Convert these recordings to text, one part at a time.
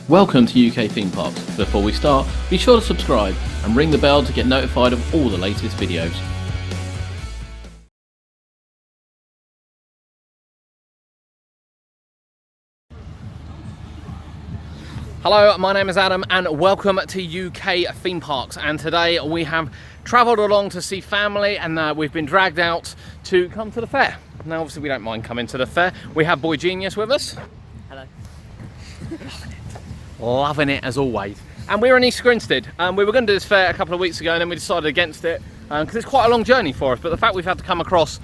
Welcome to UK Theme Parks. Before we start, be sure to subscribe and ring the bell to get notified of all the latest videos. Hello, my name is Adam and welcome to UK Theme Parks, and today we have travelled along to see family and we've been dragged out to come to the fair. Now obviously we don't mind coming to the fair. We have Boy Genius with us. Hello. Loving it as always. And we're in East Grinstead. We were going to do this fair a couple of weeks ago and then we decided against it because it's quite a long journey for us, but the fact we've had to come across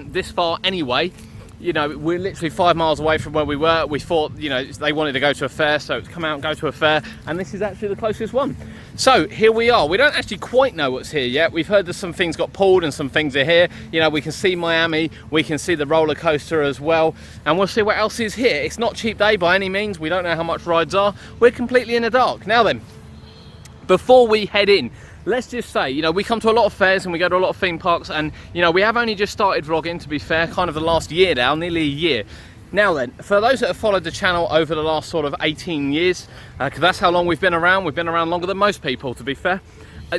this far anyway, you know, we're literally 5 miles away from where we were. We thought, you know, they wanted to go to a fair, so it's come out and go to a fair, and this is actually the closest one. So here we are. We don't actually quite know what's here yet. We've heard that some things got pulled and some things are here. You know, we can see Miami, we can see the roller coaster as well, and we'll see what else is here. It's not cheap day by any means. We don't know how much rides are. We're completely in the dark. Now then, before we head in, let's just say, you know, we come to a lot of fairs and we go to a lot of theme parks, and, you know, we have only just started vlogging, to be fair, kind of the last year now, nearly a year. Now then, for those that have followed the channel over the last sort of 18 years, because that's how long we've been around longer than most people, to be fair,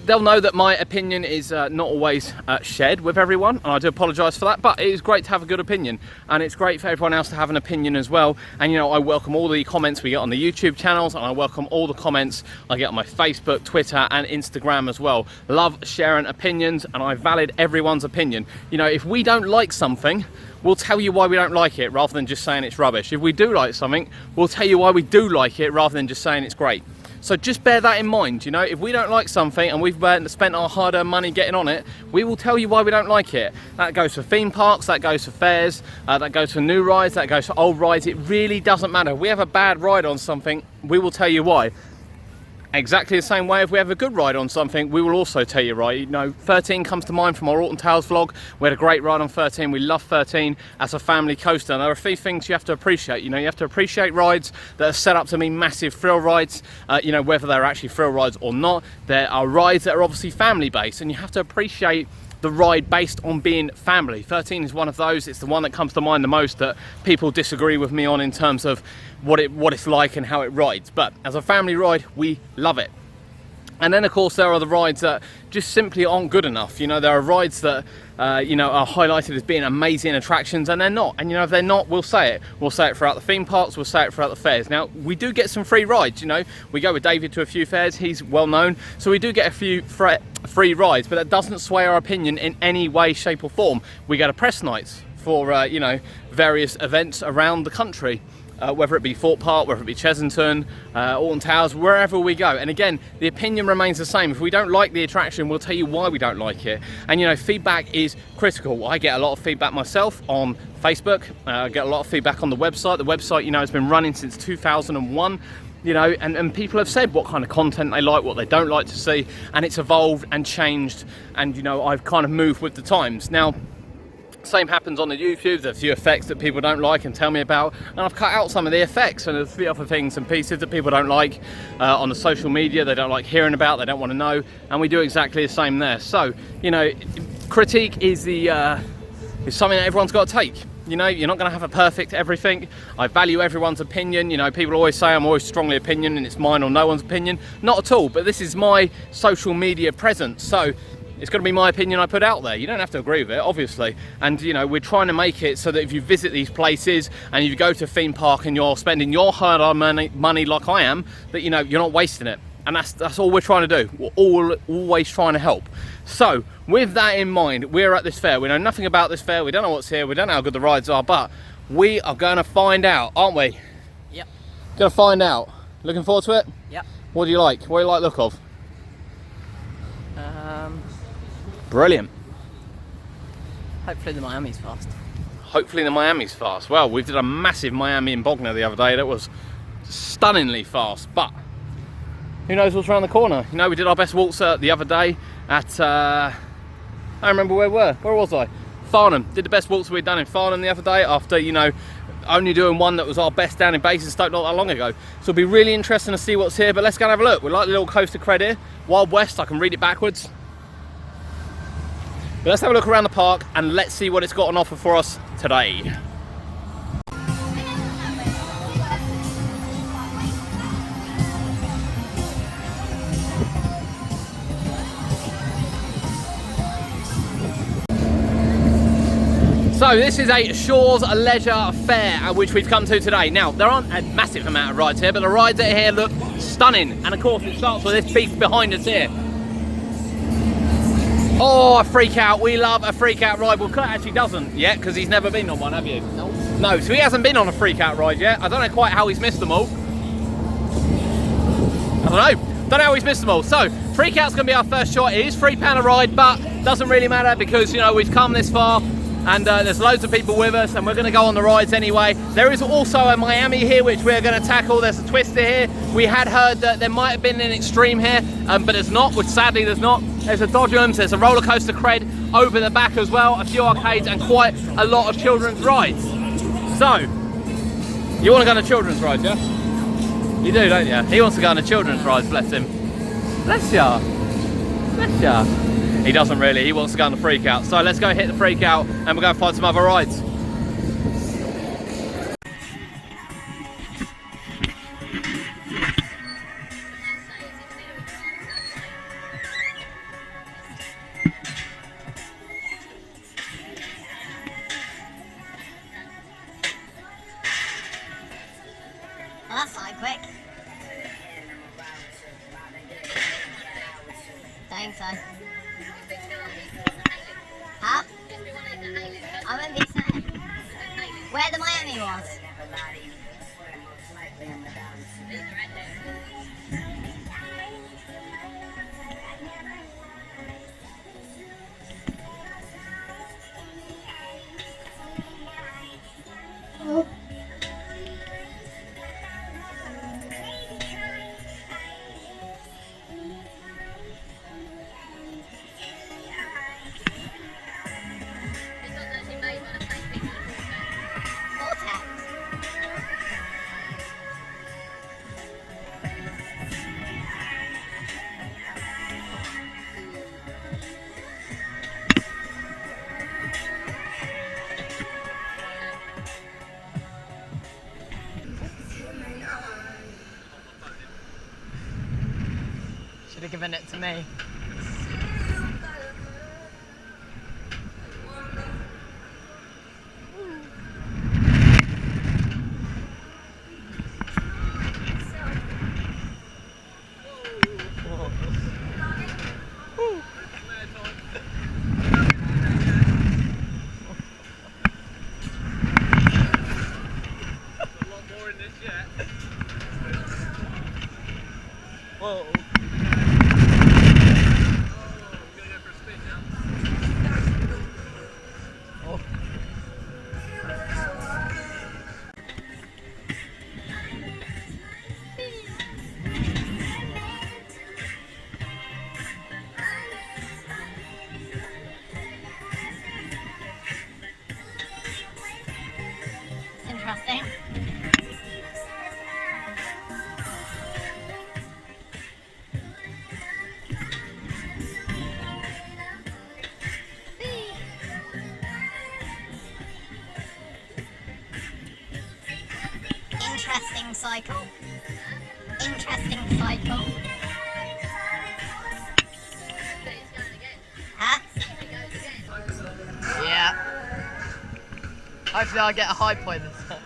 they'll know that my opinion is not always shared with everyone, and I do apologise for that, but it is great to have a good opinion, and it's great for everyone else to have an opinion as well. And, you know, I welcome all the comments we get on the YouTube channels, and I welcome all the comments I get on my Facebook, Twitter and Instagram as well. Love sharing opinions, and I valid everyone's opinion. You know, if we don't like something, we'll tell you why we don't like it rather than just saying it's rubbish. If we do like something, we'll tell you why we do like it rather than just saying it's great. So just bear that in mind. You know, if we don't like something and we've spent our hard-earned money getting on it, we will tell you why we don't like it. That goes for theme parks, that goes for fairs, that goes for new rides, that goes for old rides. It really doesn't matter. If we have a bad ride on something, we will tell you why. Exactly the same way, if we have a good ride on something, we will also tell you, right? You know, 13 comes to mind from our Autumn Tales vlog. We had a great ride on 13. We love 13 as a family coaster. And there are a few things you have to appreciate. You know, you have to appreciate rides that are set up to be massive thrill rides, you know, whether they're actually thrill rides or not. There are rides that are obviously family based, and you have to appreciate the ride based on being family. 13 is one of those. It's the one that comes to mind the most that people disagree with me on in terms of what it's like and how it rides. But as a family ride, we love it. And then of course there are the rides that just simply aren't good enough. You know, there are rides that you know, are highlighted as being amazing attractions, and they're not. And you know, if they're not, we'll say it. We'll say it throughout the theme parks, we'll say it throughout the fairs. Now, we do get some free rides, you know. We go with David to a few fairs, he's well known, so we do get a few free rides, but that doesn't sway our opinion in any way, shape or form. We go to press nights for, you know, various events around the country. Whether it be Fort Park, whether it be Chesington, Autumn Towers, wherever we go. And again, the opinion remains the same. If we don't like the attraction, we'll tell you why we don't like it. And you know, feedback is critical. I get a lot of feedback myself on Facebook. I get a lot of feedback on the website. The website, you know, has been running since 2001. You know, and people have said what kind of content they like, what they don't like to see, and it's evolved and changed. And you know, I've kind of moved with the times. Now, same happens on the YouTube. There's a few effects that people don't like and tell me about, and I've cut out some of the effects, and there's a few other things and pieces that people don't like on the social media. They don't like hearing about, they don't want to know, and we do exactly the same there. So, you know, critique is something that everyone's got to take. You know, you're not going to have a perfect everything. I value everyone's opinion. You know, people always say I'm always strongly opinion and it's mine or no one's opinion. Not at all, but this is my social media presence, so it's going to be my opinion I put out there. You don't have to agree with it, obviously. And, you know, we're trying to make it so that if you visit these places and you go to a theme park and you're spending your hard-earned money like I am, that, you know, you're not wasting it. And that's all we're trying to do. We're always trying to help. So, with that in mind, we're at this fair. We know nothing about this fair. We don't know what's here. We don't know how good the rides are. But we are going to find out, aren't we? Yep. Going to find out. Looking forward to it? Yep. What do you like? What do you like the look of? Brilliant. Hopefully the Miami's fast. Hopefully the Miami's fast. Well, we did a massive Miami in Bognor the other day that was stunningly fast, but who knows what's around the corner. You know, we did our best waltzer the other day at, I don't remember where we were. Where was I? Farnham. Did the best waltzer we'd done in Farnham the other day after, you know, only doing one that was our best down in Basingstoke not that long ago. So it'll be really interesting to see what's here, but let's go and have a look. We like the little coaster cred here. Wild West, I can read it backwards. But let's have a look around the park and let's see what it's got on offer for us today. So this is a Shores Leisure Fair which we've come to today. Now there aren't a massive amount of rides here, but the rides that are here look stunning, and of course it starts with this beast behind us here. Oh, a freak out. We love a freak out ride. Well, Kurt actually doesn't yet because he's never been on one, have you? Nope. No, so he hasn't been on a freak out ride yet. I don't know quite how he's missed them all. I don't know how he's missed them all. So freak out's gonna be our first shot. It is £3 a ride, but doesn't really matter because, you know, we've come this far and there's loads of people with us and we're gonna go on the rides anyway. There is also a Miami here which we're gonna tackle. There's a Twister here. We had heard that there might have been an Extreme here, but there's not, which sadly there's not. There's a Dodgems, there's a roller coaster cred over the back as well, a few arcades and quite a lot of children's rides. So, you wanna go on a children's ride, yeah? You do, don't you? He wants to go on a children's ride, bless him. Bless ya. Bless ya. He doesn't really, he wants to go on the freak out. So let's go hit the freak out and we'll go find some other rides. Well, that's not quick. Don't think so. Huh? I wouldn't be saying. Where the Miami was? Oh. Should have given it to me. Whoa. Interesting. Interesting cycle. Interesting cycle. Huh? Yeah. Hopefully I'll get a high point this time.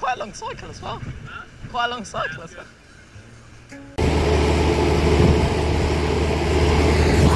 quite a long cycle as well. Quite a long cycle as well.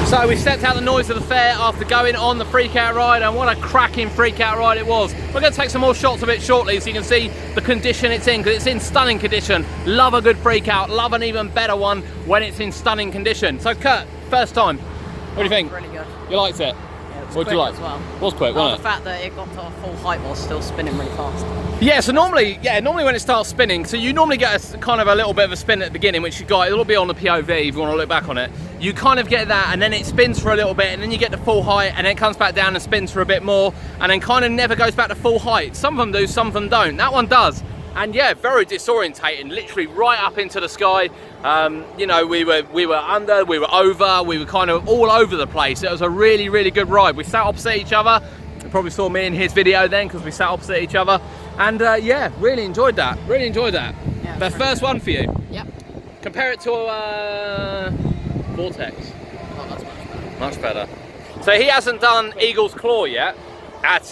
So we stepped out the noise of the fair after going on the freak out ride, and what a cracking freak out ride it was. We're going to take some more shots of it shortly so you can see the condition it's in, because it's in stunning condition. Love a good freak out, love an even better one when it's in stunning condition. So Kurt, first time, what do you think? Really good. You liked it? Yeah, it was What did quick you like? as well. Was quick, wasn't The fact that it got to full height while still spinning really fast. Yeah, so normally when it starts spinning, so you normally get a kind of a little bit of a spin at the beginning, which you got, it'll be on the POV if you want to look back on it. You kind of get that, and then it spins for a little bit, and then you get to full height, and then it comes back down and spins for a bit more, and then kind of never goes back to full height. Some of them do, some of them don't. That one does. And yeah, very disorientating, literally right up into the sky. You know, we were under, we were over, we were kind of all over the place. It was a really, really good ride. We sat opposite each other. You probably saw me in his video then, because we sat opposite each other. And yeah, really enjoyed that. Really enjoyed that. Yeah, the first one for you. Yep. Compare it to a Vortex. Oh, that's much better. Much better. So he hasn't done Eagle's Claw yet at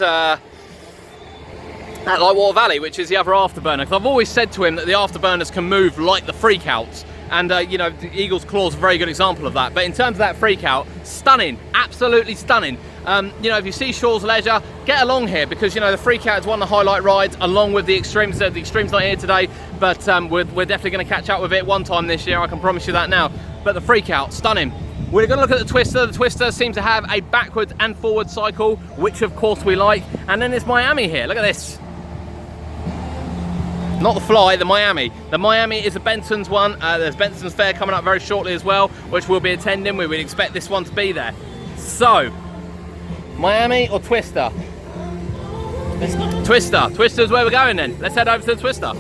Lightwater Valley, which is the other afterburner. Because I've always said to him that the afterburners can move like the freakouts. And you know, the Eagle's Claw is a very good example of that. But in terms of that freakout, stunning, absolutely stunning. You know, if you see Shaw's Leisure, get along here, because you know the freakout is one of the highlight rides, along with the Extremes. The Extreme's not here today, but we're definitely going to catch up with it one time this year. I can promise you that now. But the freakout, stunning. We're going to look at the Twister. The Twister seems to have a backwards and forward cycle, which of course we like. And then there's Miami here. Look at this. Not the Fly, the Miami. The Miami is a Benson's one. There's Benson's Fair coming up very shortly as well, which we'll be attending. We would expect this one to be there. So, Miami or Twister? Twister. Twister's where we're going then. Let's head over to the Twister.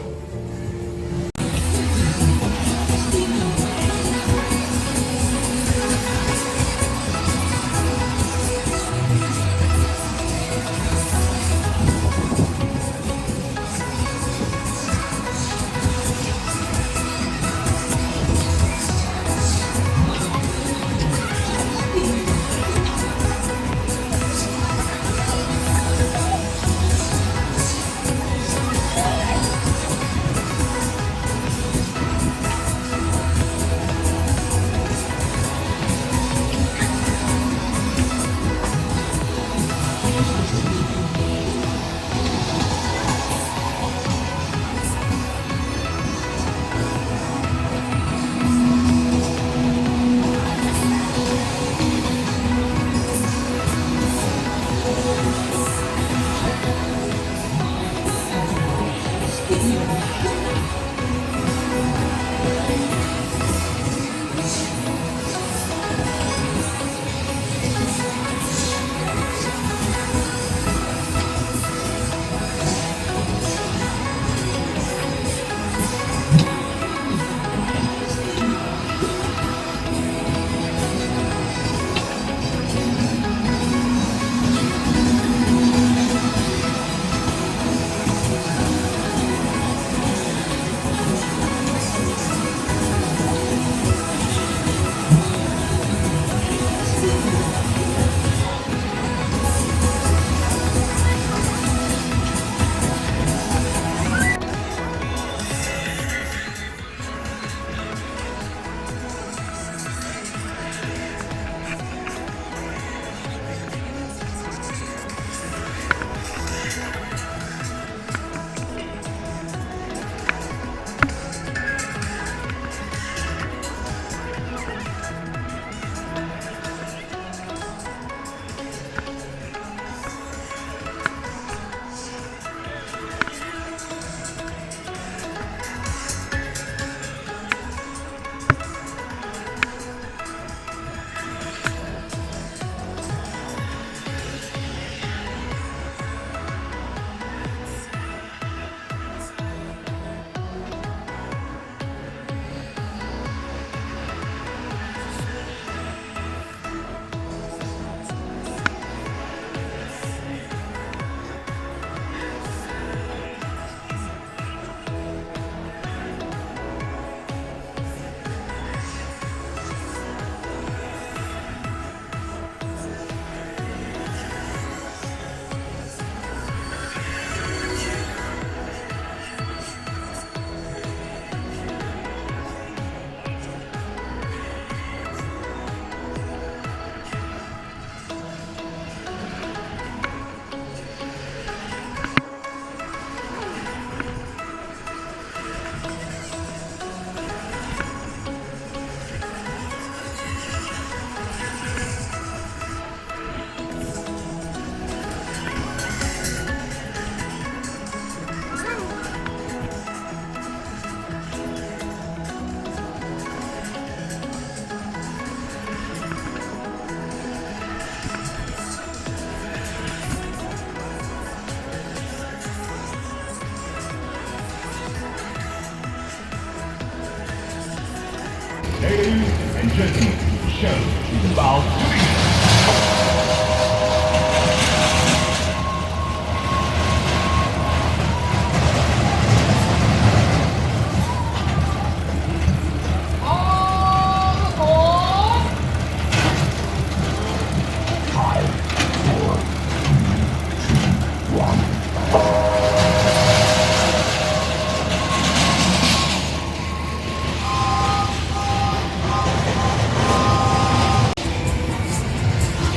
Ladies and gentlemen, the show is about to begin.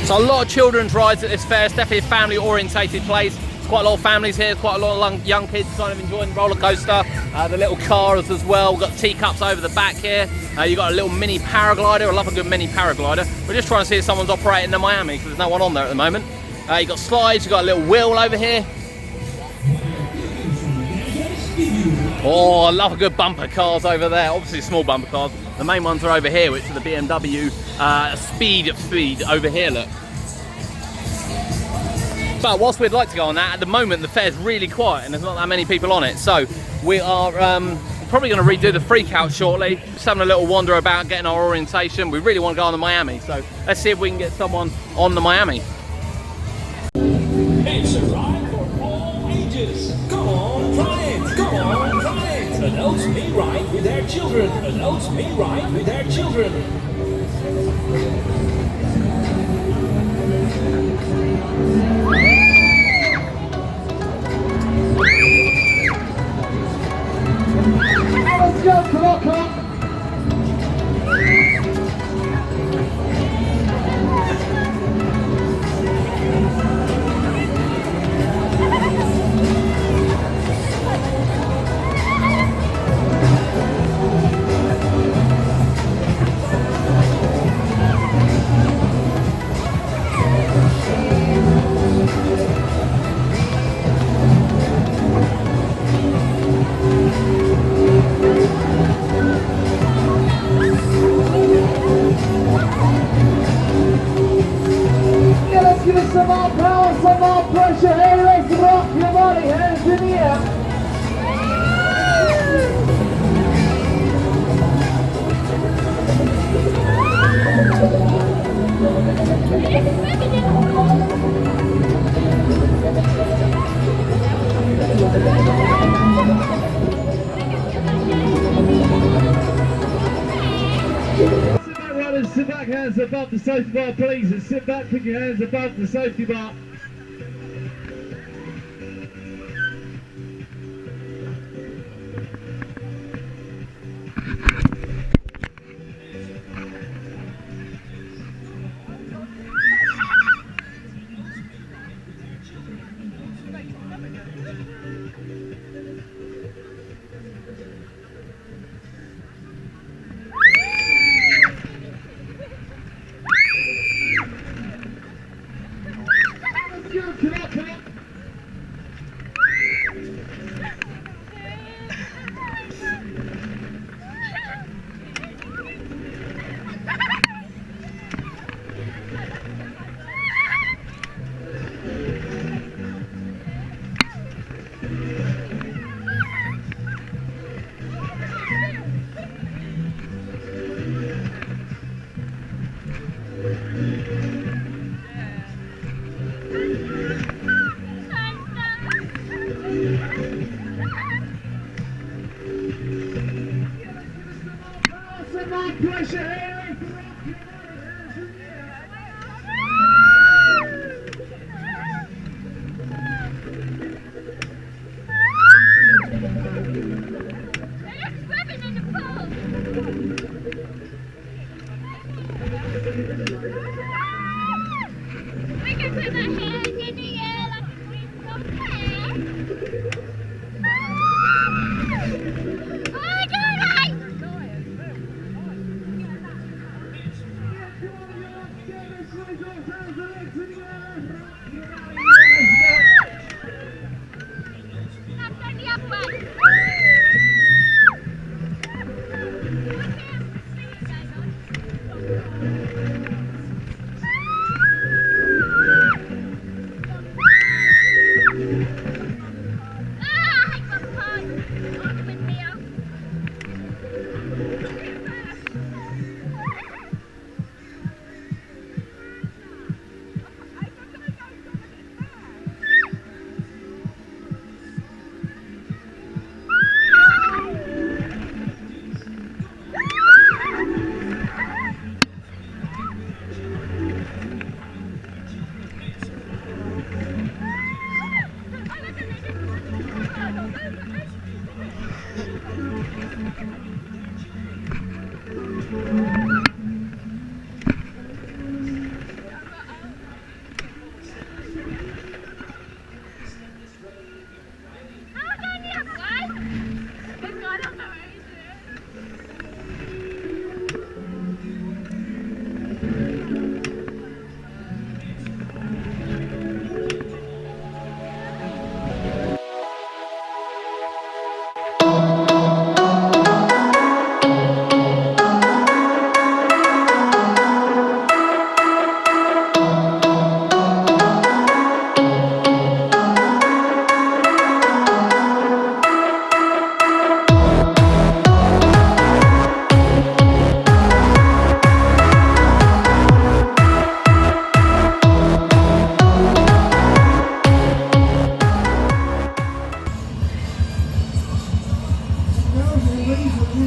So a lot of children's rides at this fair. It's definitely a family orientated place. There's quite a lot of families here, quite a lot of young kids kind of enjoying the roller coaster. The little cars as well. We've got teacups over the back here. You've got a little mini paraglider. I love a good mini paraglider. We're just trying to see if someone's operating the Miami because there's no one on there at the moment. You've got slides, you've got a little wheel over here. Oh, I love a good bumper cars over there. Obviously small bumper cars. The main ones are over here, which are the BMW speed over here, look. But whilst we'd like to go on that, at the moment the fair's really quiet and there's not that many people on it. So we are probably going to redo the freak out shortly. Just having a little wander about, getting our orientation. We really want to go on the Miami. So let's see if we can get someone on the Miami. It's a ride for all ages. Come on, try it. Come on, try it. Adults may ride with their children. Adults may ride with their children. Let's go, come on, come on. Give us some more power, some more pressure. Hey, let's rock your body, hands in the air. Sit back, hands above the safety bar, please. And sit back, put your hands above the safety bar.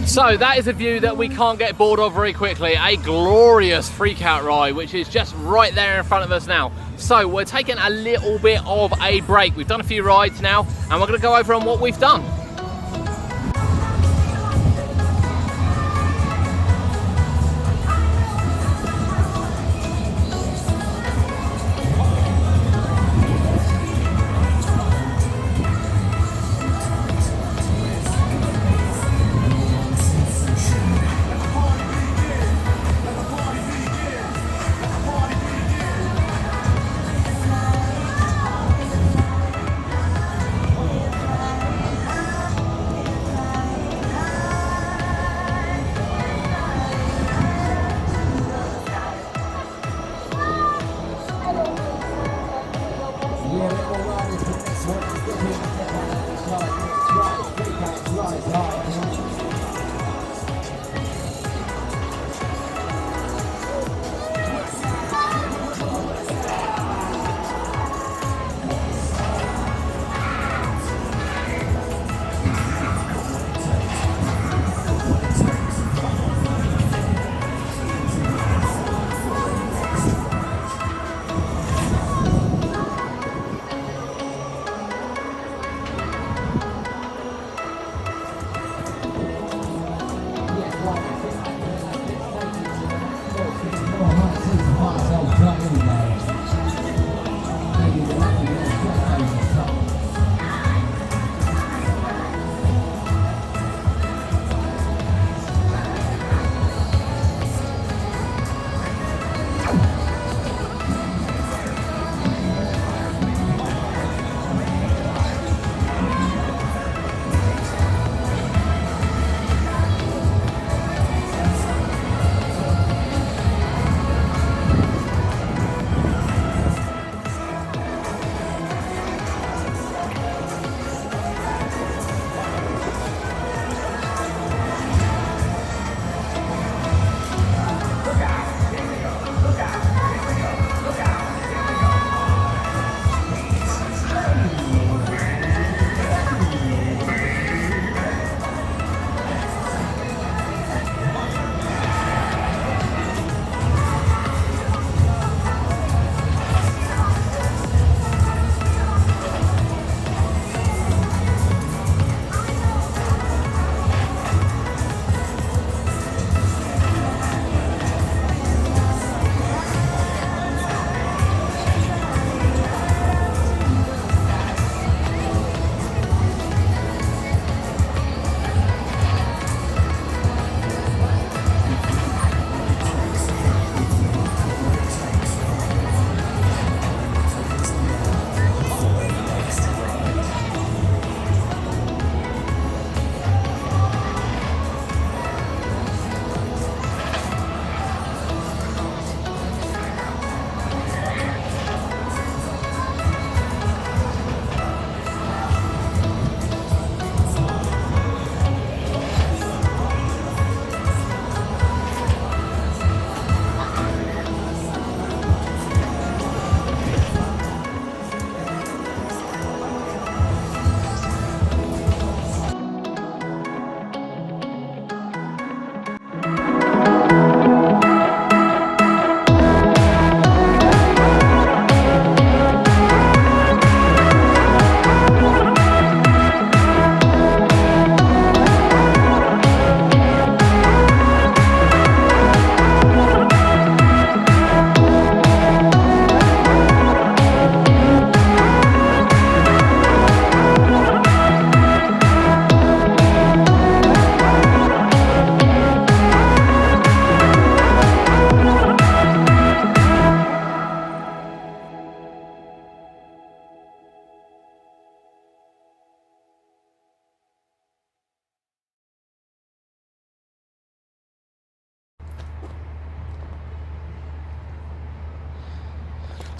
So that is a view that we can't get bored of very quickly. A glorious freak-out ride, which is just right there in front of us now. So we're taking a little bit of a break. We've done a few rides now, and we're going to go over on what we've done.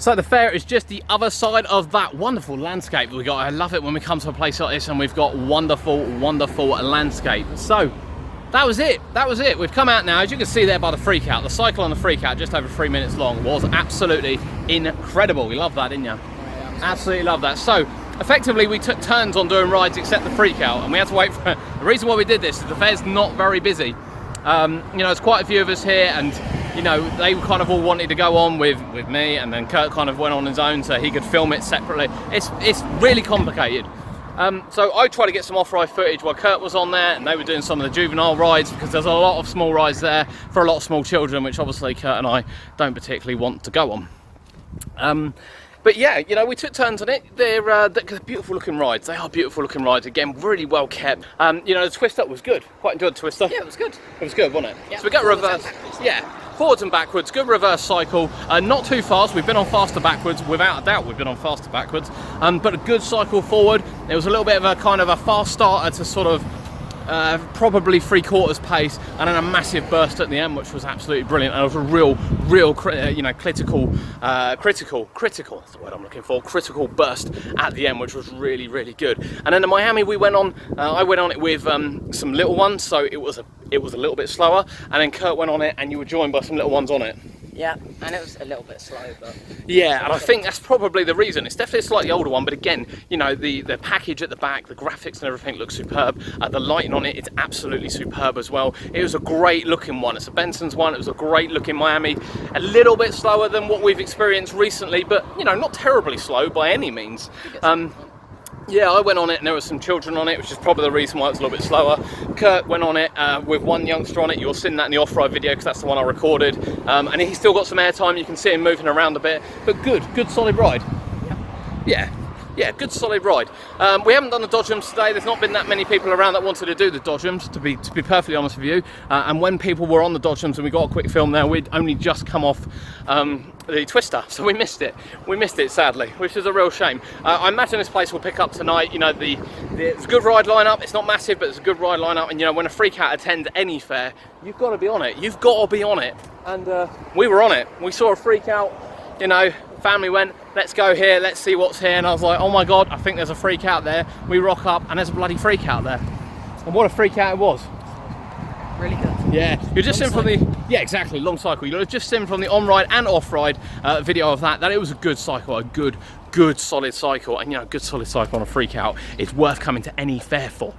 So the fair is just the other side of that wonderful landscape that we got. I love it when we come to a place like this and we've got wonderful, wonderful landscape. So that was it. That was it. We've come out now. As you can see there by the freak out, the cycle on the freak out, just over 3 minutes long, was absolutely incredible. You love that, didn't you? Absolutely love that. So effectively we took turns on doing rides except the freak out, and we had to wait for the reason why we did this is the fair's not very busy. You know, there's quite a few of us here, and you know, they kind of all wanted to go on with me, and then Kurt kind of went on his own so he could film it separately. It's really complicated. So I tried to get some off-ride footage while Kurt was on there, and they were doing some of the juvenile rides, because there's a lot of small rides there for a lot of small children, which obviously Kurt and I don't particularly want to go on. But yeah, you know, we took turns on it. They're beautiful looking rides. They are beautiful looking rides. Again, really well kept. You know, the Twister was good. Quite enjoyed the Twister. Yeah, it was good. It was good, wasn't it? Yeah, so we got reverse. Yeah, forwards and backwards. Good reverse cycle. Not too fast. We've been on faster backwards. Without a doubt, we've been on faster backwards. But a good cycle forward. It was a little bit of a kind of a fast starter to sort of probably 3/4 pace, and then a massive burst at the end, which was absolutely brilliant. And it was a real you know, critical that's the word I'm looking for, critical burst at the end, which was really, really good. And then in Miami we went on, I went on it with some little ones, so it was a little bit slower, and then Kurt went on it and you were joined by some little ones on it. Yeah, and it was a little bit slow, but... Yeah, and I think that's probably the reason. It's definitely a slightly older one, but again, you know, the package at the back, the graphics and everything looks superb. The lighting on it, it's absolutely superb as well. It was a great looking one. It's a Benson's one. It was a great looking Miami. A little bit slower than what we've experienced recently, but, you know, not terribly slow by any means. Yeah, I went on it and there were some children on it, which is probably the reason why it's a little bit slower. Kurt went on it with one youngster on it. You'll see that in the off-ride video because that's the one I recorded. And he's still got some airtime. You can see him moving around a bit, but good solid ride. Yeah, good solid ride. We haven't done the dodgems today. There's not been that many people around that wanted to do the dodgems, to be perfectly honest with you. And when people were on the dodgems and we got a quick film there, we'd only just come off the Twister, so we missed it. We missed it, sadly, which is a real shame. I imagine this place will pick up tonight. You know, there's a good ride lineup. It's not massive, but it's a good ride lineup. And you know, when a freak out attends any fair, you've got to be on it. You've got to be on it. And we were on it. We saw a freak out. You know, family went, let's go here, let's see what's here. And I was like, oh my God, I think there's a freak out there. We rock up and there's a bloody freak out there. And what a freak out it was. Really good. Yeah, you're just in from the, yeah, exactly, long cycle. You're just in from the on-ride and off-ride video of that it was a good cycle, a good solid cycle. And you know, good solid cycle on a freak out, it's worth coming to any fair for.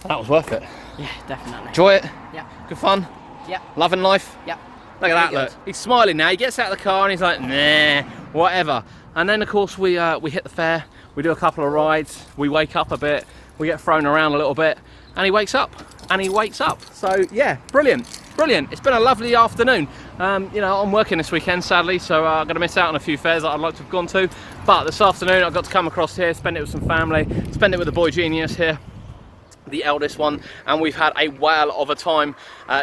That was worth it. Yeah, definitely. Enjoy it? Yeah. Good fun? Yeah. Loving life? Yeah. Look at that, Really look. He's smiling now. He gets out of the car and he's like, nah, whatever. And then, of course, we hit the fair. We do a couple of rides. We wake up a bit. We get thrown around a little bit. And he wakes up. So, yeah, brilliant. It's been a lovely afternoon. You know, I'm working this weekend, sadly, so I'm going to miss out on a few fairs that I'd like to have gone to. But this afternoon, I got to come across here, spend it with some family, spend it with the boy genius here, the eldest one, and we've had a whale of a time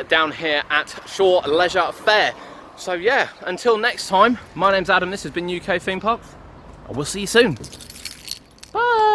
down here at Shore Leisure Fair. So yeah, until next time, my name's Adam, this has been UK Theme Parks, and we'll see you soon. Bye!